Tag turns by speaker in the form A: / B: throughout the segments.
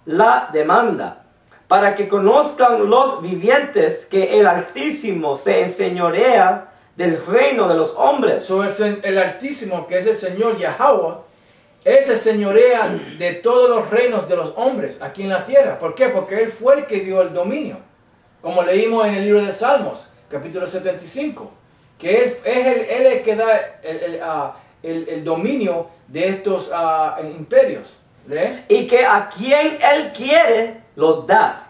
A: la demanda, para que conozcan los vivientes que el Altísimo se enseñorea del reino de los hombres.
B: So es el Altísimo, que es el Señor Yahweh, Él se señorea de todos los reinos de los hombres aquí en la tierra. ¿Por qué? Porque Él fue el que dio el dominio. Como leímos en el libro de Salmos, capítulo 75. Que Él es el que da el dominio de estos imperios. ¿Lee?
A: Y que a quien Él quiere, los da.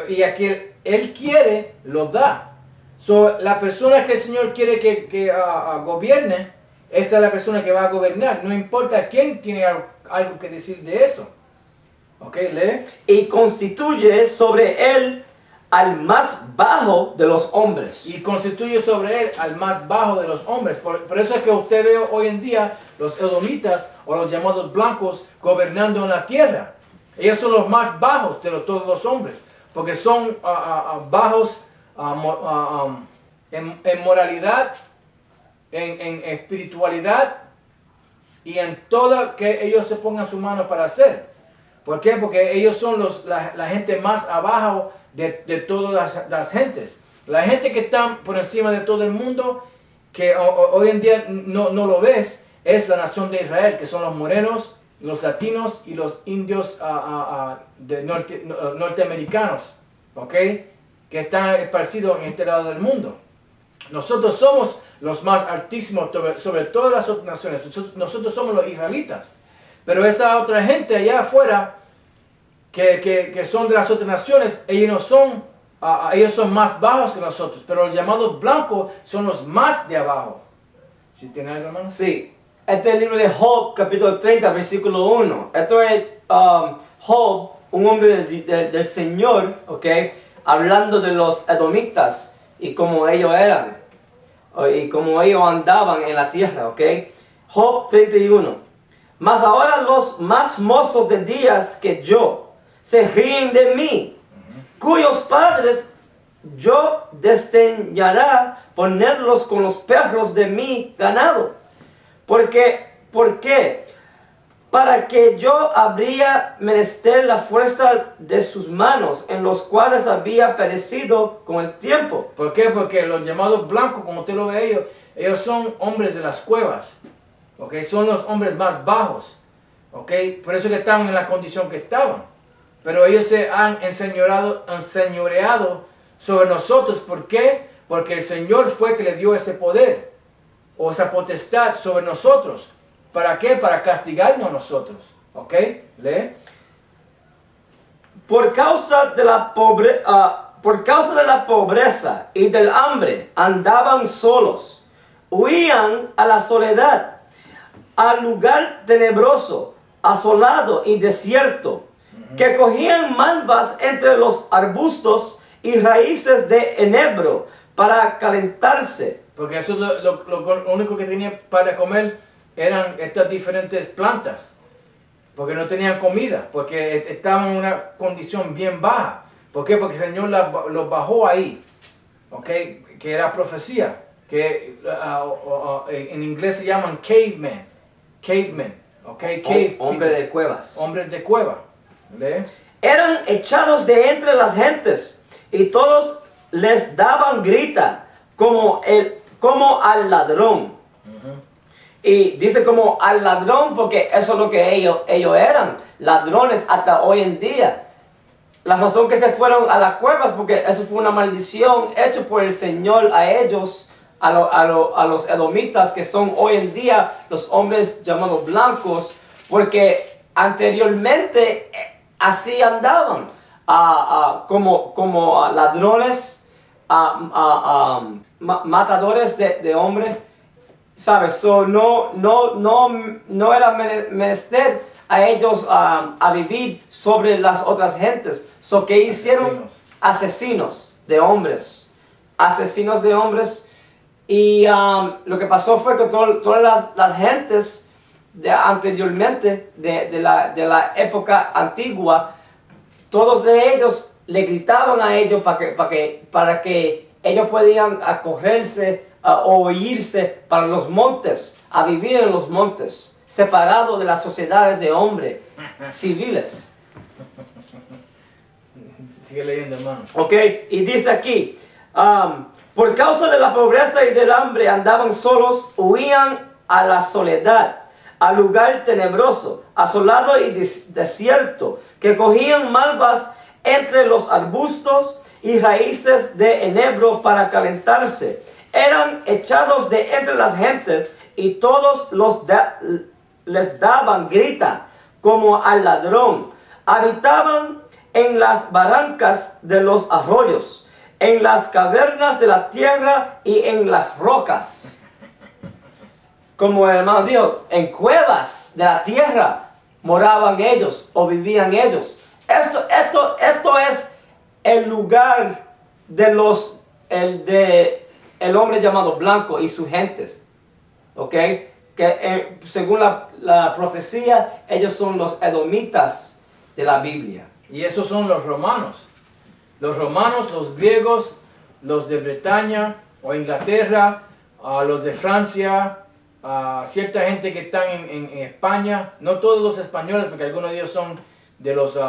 B: Y a quien Él quiere, los da. So, la persona que el Señor quiere que gobierne, esa es la persona que va a gobernar. No importa quién tiene algo que decir de eso. ¿Ok? Lee.
A: Y constituye sobre él al más bajo de los hombres.
B: Y constituye sobre él al más bajo de los hombres. Por eso es que usted ve hoy en día los edomitas o los llamados blancos gobernando en la tierra. Ellos son los más bajos de todos los hombres. Porque son bajos en moralidad, en espiritualidad y en todo que ellos se pongan su mano para hacer. ¿Por qué? Porque ellos son la gente más abajo de todas las gentes. La gente que está por encima de todo el mundo, que hoy en día no lo ves, es la nación de Israel, que son los morenos, los latinos y los indios norteamericanos, ¿ok? Que están esparcidos en este lado del mundo. Nosotros somos los más altísimos sobre todas las otras naciones. Nosotros somos los israelitas. Pero esa otra gente allá afuera, que son de las otras naciones, ellos son más bajos que nosotros. Pero los llamados blancos son los más de abajo. ¿Sí tiene algo, hermano?
A: Sí. Este es el libro de Job, capítulo 30, versículo 1. Esto es Job, un hombre del Señor, ¿ok? Hablando de los edomitas y cómo ellos eran, y cómo ellos andaban en la tierra, ¿ok? Job 31. Mas ahora los más mozos de días que yo se ríen de mí, cuyos padres yo desdeñará ponerlos con los perros de mi ganado. ¿Por qué? Para que yo habría menester la fuerza de sus manos, en los cuales había perecido con el tiempo.
B: ¿Por qué? Porque los llamados blancos, como usted lo ve, ellos son hombres de las cuevas. ¿Ok? Son los hombres más bajos. ¿Ok? Por eso que estaban en la condición que estaban. Pero ellos se han enseñoreado sobre nosotros. ¿Por qué? Porque el Señor fue que le dio ese poder o esa potestad sobre nosotros. ¿Para qué? Para castigarnos a nosotros. ¿Ok? Lee.
A: Por causa de la pobreza y del hambre andaban solos, huían a la soledad, al lugar tenebroso, asolado y desierto, que cogían malvas entre los arbustos y raíces de enebro para calentarse.
B: Porque eso es lo único que tenían para comer eran estas diferentes plantas. Porque no tenían comida, porque estaban en una condición bien baja. ¿Por qué? Porque el Señor los bajó ahí. ¿Ok? Que era profecía. Que en inglés se llaman cavemen. Cavemen. ¿Ok?
A: Hombre de cuevas.
B: Hombres de cueva. ¿Lee?
A: Eran echados de entre las gentes, y todos les daban grita, como al ladrón. Y dice como al ladrón porque eso es lo que ellos eran, ladrones hasta hoy en día. La razón que se fueron a las cuevas porque eso fue una maldición hecha por el Señor a ellos, a los edomitas, que son hoy en día los hombres llamados blancos, porque anteriormente así andaban, como ladrones, matadores de hombres. ¿Sabes? So, no era menester a ellos a vivir sobre las otras gentes. So, ¿qué hicieron? Asesinos de hombres. Asesinos de hombres. Y lo que pasó fue que todas las gentes anteriormente, de la época antigua, todos de ellos le gritaban a ellos para que ellos podían acogerse o irse para los montes, a vivir en los montes, separado de las sociedades de hombres civiles.
B: Sigue leyendo, hermano.
A: Ok, y dice aquí, por causa de la pobreza y del hambre andaban solos, huían a la soledad, al lugar tenebroso, asolado y desierto, que cogían malvas entre los arbustos y raíces de enebro para calentarse. Eran echados de entre las gentes y todos les daban grita como al ladrón. Habitaban en las barrancas de los arroyos, en las cavernas de la tierra y en las rocas. Como el hermano dijo, en cuevas de la tierra moraban ellos o vivían ellos. Esto es el lugar de el hombre llamado blanco y sus gentes. ¿Ok? Que según la profecía, ellos son los edomitas de la Biblia.
B: Y esos son los romanos. Los romanos, los griegos, los de Bretaña o Inglaterra, los de Francia, cierta gente que están en España. No todos los españoles, porque algunos de ellos son de los...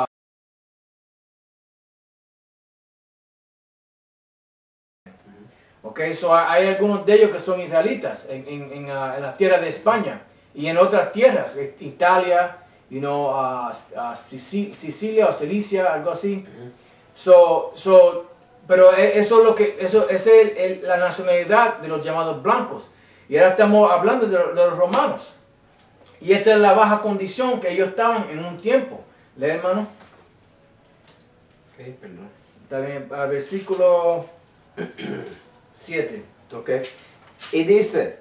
B: Ok, so hay algunos de ellos que son israelitas en la tierra de España y en otras tierras, Italia, Sicilia o Cilicia, algo así. Pero eso es la nacionalidad de los llamados blancos. Y ahora estamos hablando de los romanos. Y esta es la baja condición que ellos estaban en un tiempo. Lee, hermano.
A: Ok, perdón.
B: Está bien, versículo 7.
A: Ok. Y dice,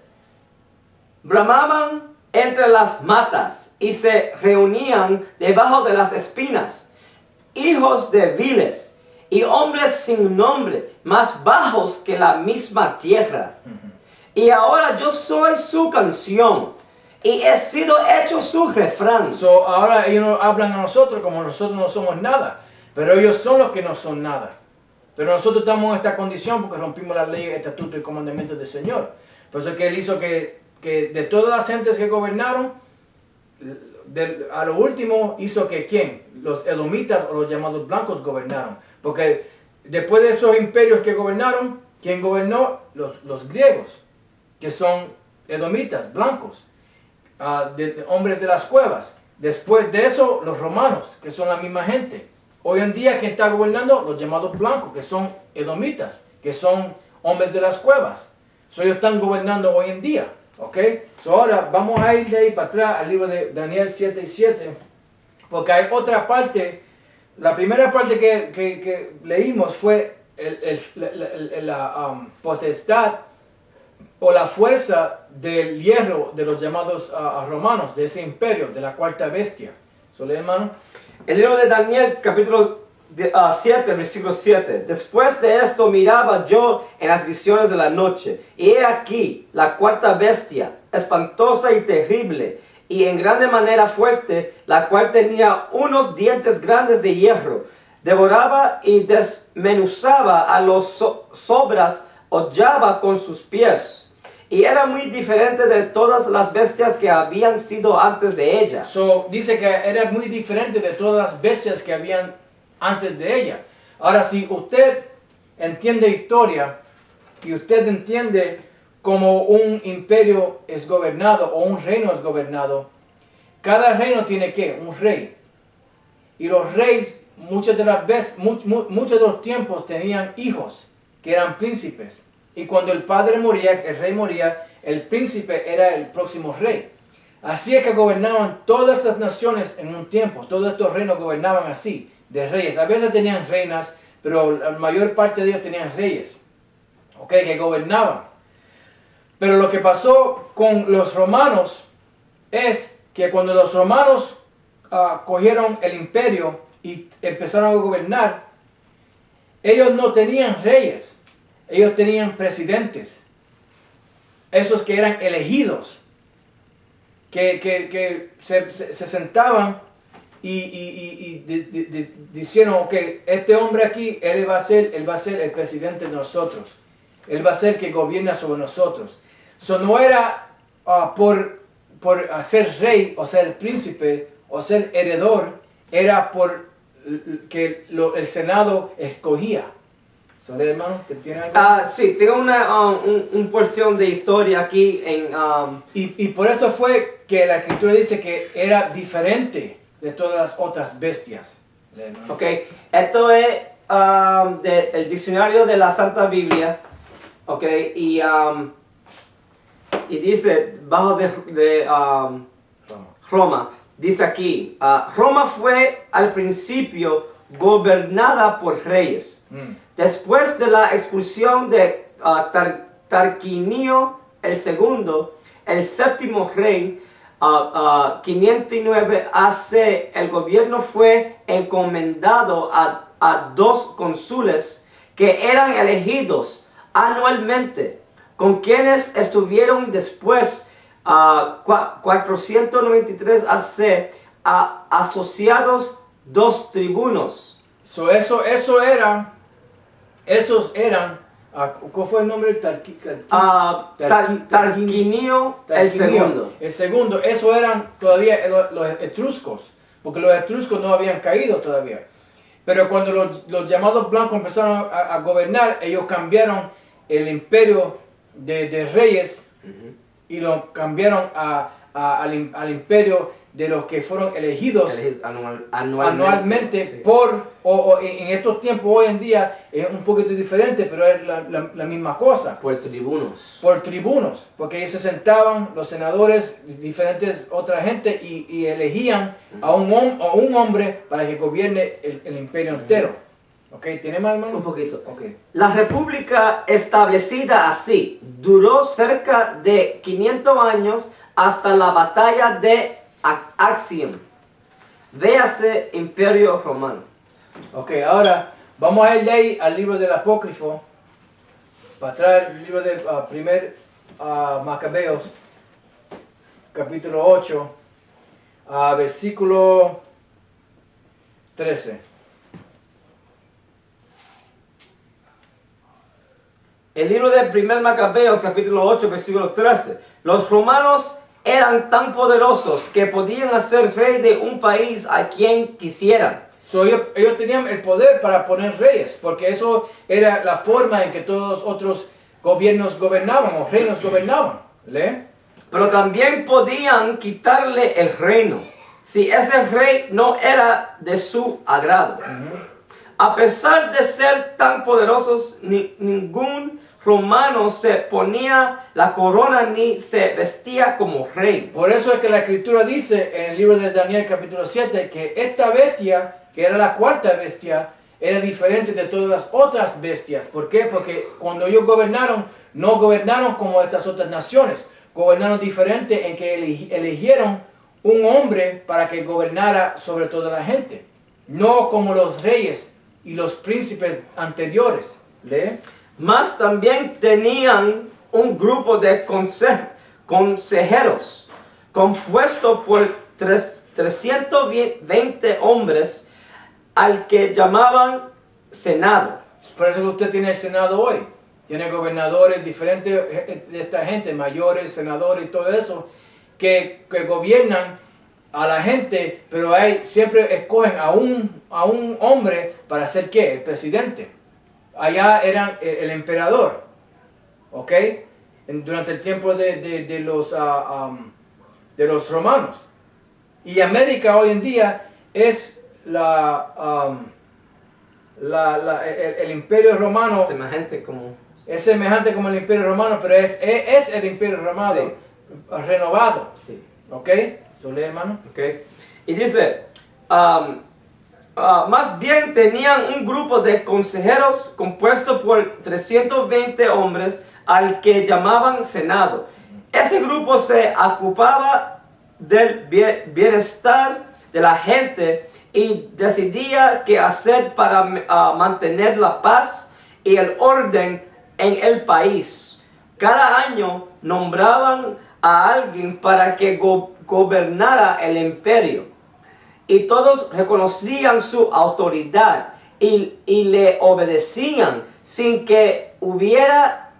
A: bramaban entre las matas y se reunían debajo de las espinas, hijos de viles y hombres sin nombre, más bajos que la misma tierra. Y ahora yo soy su canción y he sido hecho su refrán.
B: Ahora ellos hablan a nosotros como nosotros no somos nada, pero ellos son los que no son nada. Pero nosotros estamos en esta condición porque rompimos las leyes, estatutos y comandamientos del Señor. Por eso es que Él hizo que de todas las gentes que gobernaron, a lo último hizo que ¿quién? Los edomitas o los llamados blancos gobernaron. Porque después de esos imperios que gobernaron, ¿quién gobernó? Los griegos, que son edomitas, blancos, hombres de las cuevas. Después de eso, los romanos, que son la misma gente. Hoy en día, ¿quién está gobernando? Los llamados blancos, que son edomitas, que son hombres de las cuevas. Ellos están gobernando hoy en día. ¿Ok? Ahora vamos a ir de ahí para atrás al libro de Daniel 7 y 7. Porque hay otra parte. La primera parte que leímos fue la potestad o la fuerza del hierro de los llamados romanos, de ese imperio, de la cuarta bestia. ¿Lee, hermano?
A: El libro de Daniel, capítulo 7, versículo 7. Después de esto miraba yo en las visiones de la noche, y he aquí la cuarta bestia, espantosa y terrible, y en grande manera fuerte, la cual tenía unos dientes grandes de hierro. Devoraba y desmenuzaba a los sobras, hollaba con sus pies. Y era muy diferente de todas las bestias que habían sido antes de ella.
B: Dice que era muy diferente de todas las bestias que habían antes de ella. Ahora, si usted entiende historia y usted entiende cómo un imperio es gobernado o un reino es gobernado, cada reino tiene ¿qué? Un rey. Y los reyes muchas de los tiempos tenían hijos que eran príncipes. Y cuando el padre moría, el rey moría, el príncipe era el próximo rey. Así es que gobernaban todas las naciones en un tiempo. Todos estos reinos gobernaban así, de reyes. A veces tenían reinas, pero la mayor parte de ellos tenían reyes, que gobernaban. Pero lo que pasó con los romanos es que cuando los romanos cogieron el imperio y empezaron a gobernar, ellos no tenían reyes. Ellos tenían presidentes, esos que eran elegidos, que se sentaban y dijeron, ok, este hombre aquí, él va a ser el presidente de nosotros, él va a ser el que gobierna sobre nosotros. No era por ser rey o ser príncipe o ser heredor, era por el Senado escogía. ¿Sabes, hermano? ¿Que tiene algo?
A: Sí, tengo un porción de historia aquí en...
B: Y por eso fue que la escritura dice que era diferente de todas las otras bestias.
A: Ok, esto es del diccionario de la Santa Biblia. Ok, y dice, bajo de Roma, dice aquí, Roma fue al principio gobernada por reyes. Después de la expulsión de Tarquinio el segundo, el séptimo rey, 509 AC, el gobierno fue encomendado a 2 cónsules que eran elegidos anualmente, con quienes estuvieron después 493 AC asociados 2 tribunos.
B: Esos eran, ¿cuál fue el nombre?
A: Tarquinio el segundo.
B: El segundo, eso eran todavía los etruscos, porque los etruscos no habían caído todavía. Pero cuando los llamados blancos empezaron a gobernar, ellos cambiaron el imperio de reyes y lo cambiaron al imperio de los que fueron elegidos anualmente
A: sí.
B: En estos tiempos hoy en día es un poquito diferente, pero es la misma cosa.
A: Por tribunos.
B: Por tribunos, porque ellos se sentaban, los senadores, diferentes otra gente, y elegían a un hombre para que gobierne el imperio entero. ¿Ok? ¿Tiene más, hermano?
A: Un poquito.
B: Okay.
A: La república establecida así duró cerca de 500 años hasta la batalla de Actium. Véase Imperio Romano.
B: Ok, ahora vamos a ir de ahí al libro del Apócrifo, para atrás el libro de Macabeos, capítulo 8, versículo 13.
A: El libro del primer Macabeos, capítulo 8, versículo 13. Los romanos eran tan poderosos que podían hacer rey de un país a quien quisieran.
B: Ellos tenían el poder para poner reyes, porque eso era la forma en que todos los otros gobiernos gobernaban o reinos gobernaban. ¿Lee?
A: Pero también podían quitarle el reino si ese rey no era de su agrado. A pesar de ser tan poderosos, ningún romano se ponía la corona ni se vestía como rey.
B: Por eso es que la escritura dice en el libro de Daniel capítulo 7 que esta bestia, que era la cuarta bestia, era diferente de todas las otras bestias. ¿Por qué? Porque cuando ellos gobernaron, no gobernaron como estas otras naciones. Gobernaron diferente en que eligieron un hombre para que gobernara sobre toda la gente. No como los reyes y los príncipes anteriores. ¿Lee?
A: Mas también tenían un grupo de consejeros compuesto por 320 hombres al que llamaban Senado.
B: Por eso que usted tiene el Senado hoy. Tiene gobernadores diferentes de esta gente, mayores, senadores y todo eso, que gobiernan a la gente, pero siempre escogen a un hombre para ser ¿qué? El presidente. Allá eran el emperador, ¿ok? Durante el tiempo de los romanos. Y América hoy en día es el imperio romano. Es semejante como el imperio romano, pero es el imperio romano
A: sí.
B: Renovado.
A: Sí.
B: ¿Ok? ¿Lee, hermano?
A: Okay. Y dice, más bien tenían un grupo de consejeros compuesto por 320 hombres al que llamaban Senado. Ese grupo se ocupaba del bienestar de la gente y decidía qué hacer para mantener la paz y el orden en el país. Cada año nombraban a alguien para que gobernara el imperio. Y todos reconocían su autoridad y le obedecían sin que hubiera